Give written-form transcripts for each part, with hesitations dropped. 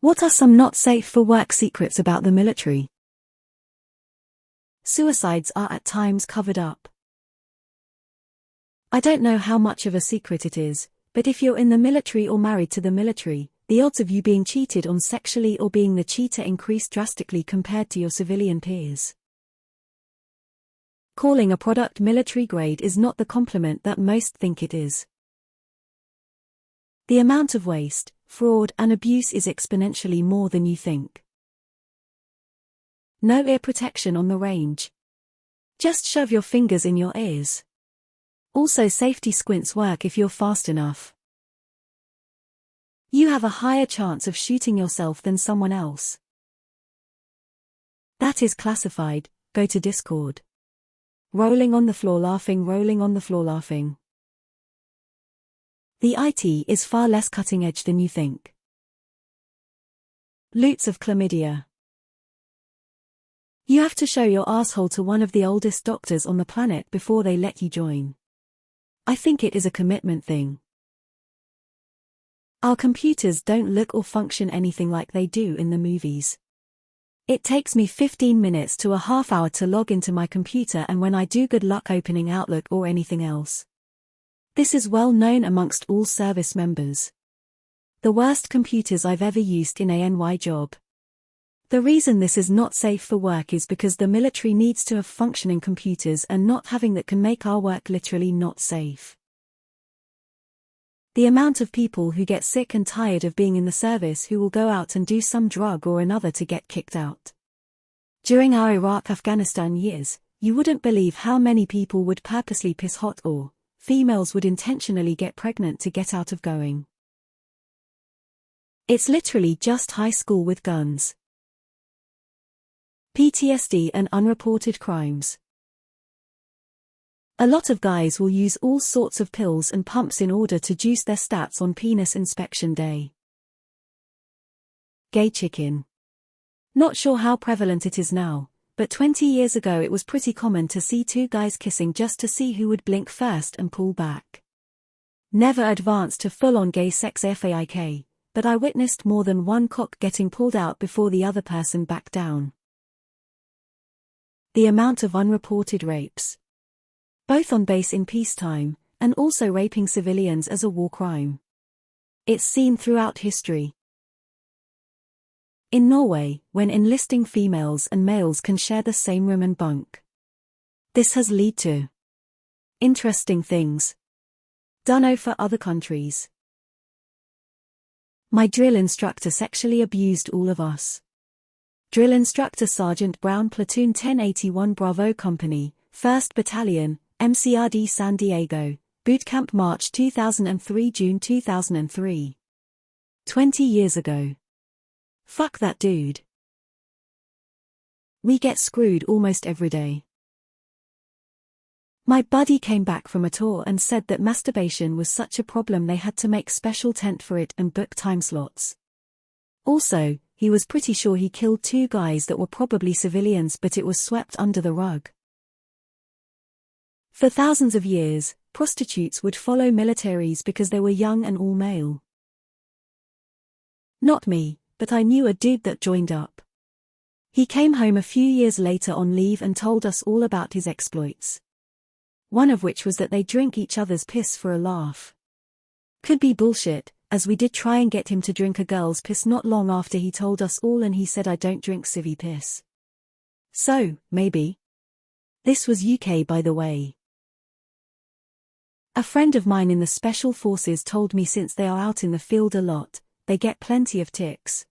What are some not safe for work secrets about the military? Suicides are at times covered up. I don't know how much of a secret it is, but if you're in the military or married to the military, the odds of you being cheated on sexually or being the cheater increase drastically compared to your civilian peers. Calling a product military grade is not the compliment that most think it is. The amount of waste, fraud, and abuse is exponentially more than you think. No ear protection on the range. Just shove your fingers in your ears. Also, safety squints work if you're fast enough. You have a higher chance of shooting yourself than someone else. That is classified. Go to Discord. Rolling on the floor laughing, rolling on the floor laughing. The IT is far less cutting edge than you think. Loots of chlamydia. You have to show your asshole to one of the oldest doctors on the planet before they let you join. I think it is a commitment thing. Our computers don't look or function anything like they do in the movies. It takes me 15 minutes to a half hour to log into my computer, and when I do, good luck opening Outlook or anything else. This is well known amongst all service members. The worst computers I've ever used in a NY job. The reason this is not safe for work is because the military needs to have functioning computers, and not having that can make our work literally not safe. The amount of people who get sick and tired of being in the service who will go out and do some drug or another to get kicked out. During our Iraq-Afghanistan years, you wouldn't believe how many people would purposely piss hot, or females would intentionally get pregnant to get out of going. It's literally just high school with guns. PTSD and unreported crimes. A lot of guys will use all sorts of pills and pumps in order to juice their stats on penis inspection day. Gay chicken. Not sure how prevalent it is now, but 20 years ago it was pretty common to see two guys kissing just to see who would blink first and pull back. Never advanced to full-on gay sex fake, but I witnessed more than one cock getting pulled out before the other person backed down. The amount of unreported rapes. Both on base in peacetime, and also raping civilians as a war crime. It's seen throughout history. In Norway, when enlisting females and males can share the same room and bunk. This has led to interesting things. Dunno for other countries. My drill instructor sexually abused all of us. Drill Instructor Sergeant Brown, Platoon 1081 Bravo Company, 1st Battalion, MCRD San Diego, Boot Camp March 2003 June 2003. 20 years ago. Fuck that dude. We get screwed almost every day. My buddy came back from a tour and said that masturbation was such a problem they had to make special tent for it and book time slots. Also, he was pretty sure he killed two guys that were probably civilians, but it was swept under the rug. For thousands of years, prostitutes would follow militaries because they were young and all male. Not me, but I knew a dude that joined up. He came home a few years later on leave and told us all about his exploits. One of which was that they drink each other's piss for a laugh. Could be bullshit, as we did try and get him to drink a girl's piss not long after he told us all, and he said, "I don't drink civvy piss." So, maybe. This was UK, by the way. A friend of mine in the Special Forces told me since they are out in the field a lot, they get plenty of ticks.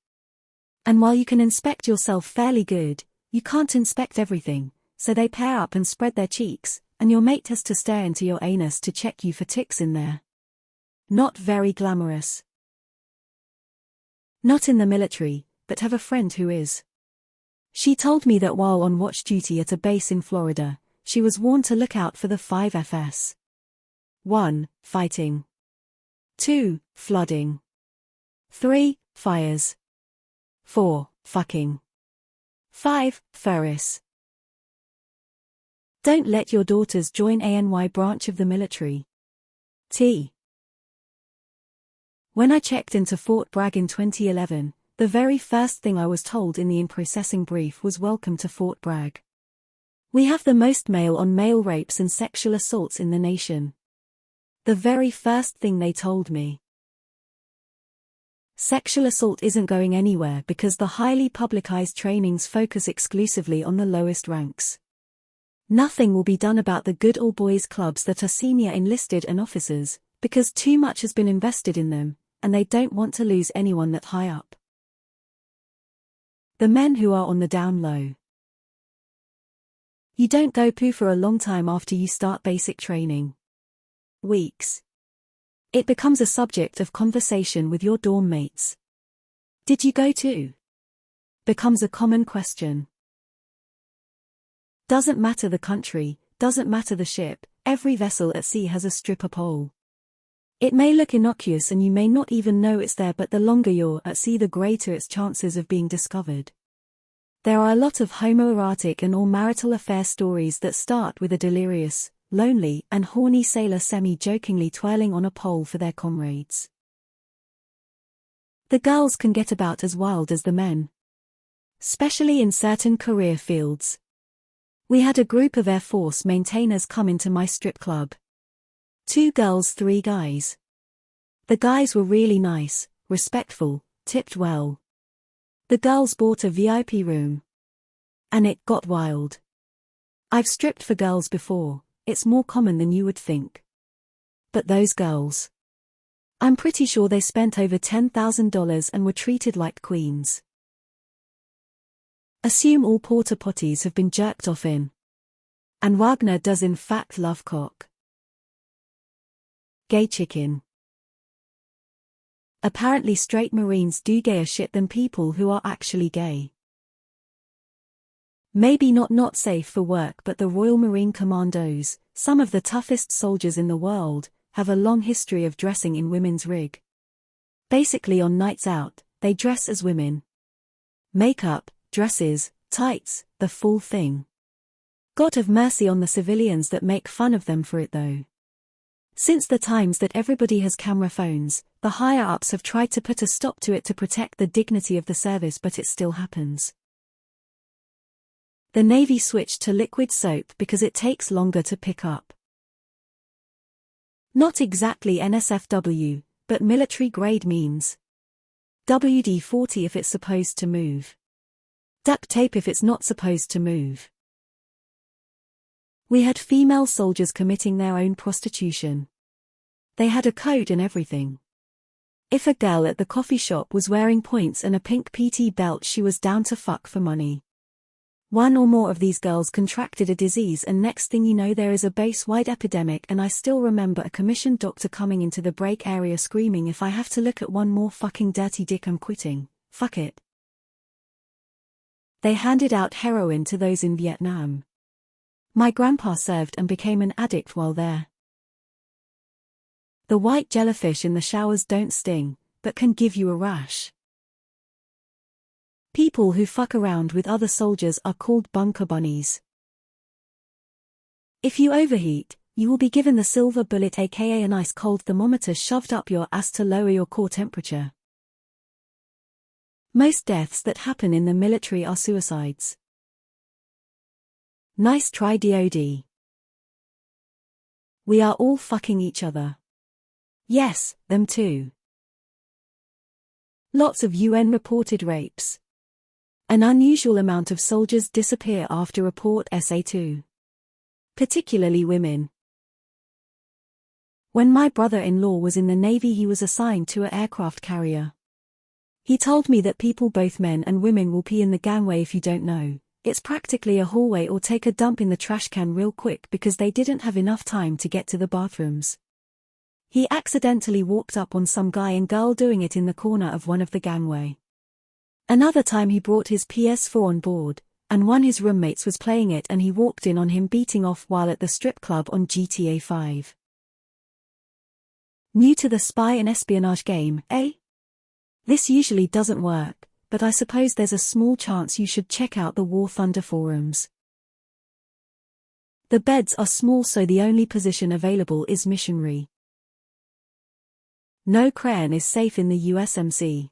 And while you can inspect yourself fairly good, you can't inspect everything, so they pair up and spread their cheeks, and your mate has to stare into your anus to check you for ticks in there. Not very glamorous. Not in the military, but have a friend who is. She told me that while on watch duty at a base in Florida, she was warned to look out for the 5 Fs. 1. Fighting. 2. Flooding. 3. Fires. 4. Fucking. 5. Ferris. Don't let your daughters join ANY branch of the military. T. When I checked into Fort Bragg in 2011, The very first thing I was told in the in-processing brief was welcome to Fort Bragg. We have the most male-on-male rapes and sexual assaults in the nation. The very first thing they told me. Sexual assault isn't going anywhere because the highly publicized trainings focus exclusively on the lowest ranks. Nothing will be done about the good old boys clubs that are senior enlisted and officers, because too much has been invested in them, and they don't want to lose anyone that high up. The men who are on the down low. You don't go poo for a long time after you start basic training. Weeks. It becomes a subject of conversation with your dorm mates. Did you go too? Becomes a common question. Doesn't matter the country, doesn't matter the ship, every vessel at sea has a stripper pole. It may look innocuous and you may not even know it's there, but the longer you're at sea the greater its chances of being discovered. There are a lot of homoerotic and or marital affair stories that start with a delirious, lonely and horny sailor semi-jokingly twirling on a pole for their comrades. The girls can get about as wild as the men. Especially in certain career fields. We had a group of Air Force maintainers come into my strip club. 2 girls, 3 guys. The guys were really nice, respectful, tipped well. The girls bought a VIP room. And it got wild. I've stripped for girls before, it's more common than you would think. But those girls. I'm pretty sure they spent over $10,000 and were treated like queens. Assume all porta potties have been jerked off in. And Wagner does in fact love cock. Gay chicken. Apparently straight Marines do gayer shit than people who are actually gay. Maybe not safe for work, but the Royal Marine Commandos, some of the toughest soldiers in the world, have a long history of dressing in women's rig. Basically on nights out, they dress as women. Makeup, dresses, tights, the full thing. God have mercy on the civilians that make fun of them for it though. Since the times that everybody has camera phones, the higher-ups have tried to put a stop to it to protect the dignity of the service, but it still happens. The Navy switched to liquid soap because it takes longer to pick up. Not exactly NSFW, but military grade means WD-40 if it's supposed to move. Duct tape if it's not supposed to move. We had female soldiers committing their own prostitution. They had a code and everything. If a girl at the coffee shop was wearing points and a pink PT belt, she was down to fuck for money. One or more of these girls contracted a disease and next thing you know there is a base-wide epidemic, and I still remember a commissioned doctor coming into the break area screaming, "If I have to look at one more fucking dirty dick I'm quitting, fuck it." They handed out heroin to those in Vietnam. My grandpa served and became an addict while there. The white jellyfish in the showers don't sting, but can give you a rash. People who fuck around with other soldiers are called bunker bunnies. If you overheat, you will be given the silver bullet, aka an ice-cold thermometer shoved up your ass to lower your core temperature. Most deaths that happen in the military are suicides. Nice try, DOD. We are all fucking each other. Yes, them too. Lots of UN-reported rapes. An unusual amount of soldiers disappear after report SA2. Particularly women. When my brother-in-law was in the Navy, he was assigned to an aircraft carrier. He told me that people, both men and women, will pee in the gangway. If you don't know, it's practically a hallway, or take a dump in the trash can real quick because they didn't have enough time to get to the bathrooms. He accidentally walked up on some guy and girl doing it in the corner of one of the gangway. Another time he brought his PS4 on board, and one his roommates was playing it and he walked in on him beating off while at the strip club on GTA 5. New to the spy and espionage game, eh? This usually doesn't work, but I suppose there's a small chance you should check out the War Thunder forums. The beds are small, so the only position available is missionary. No crayon is safe in the USMC.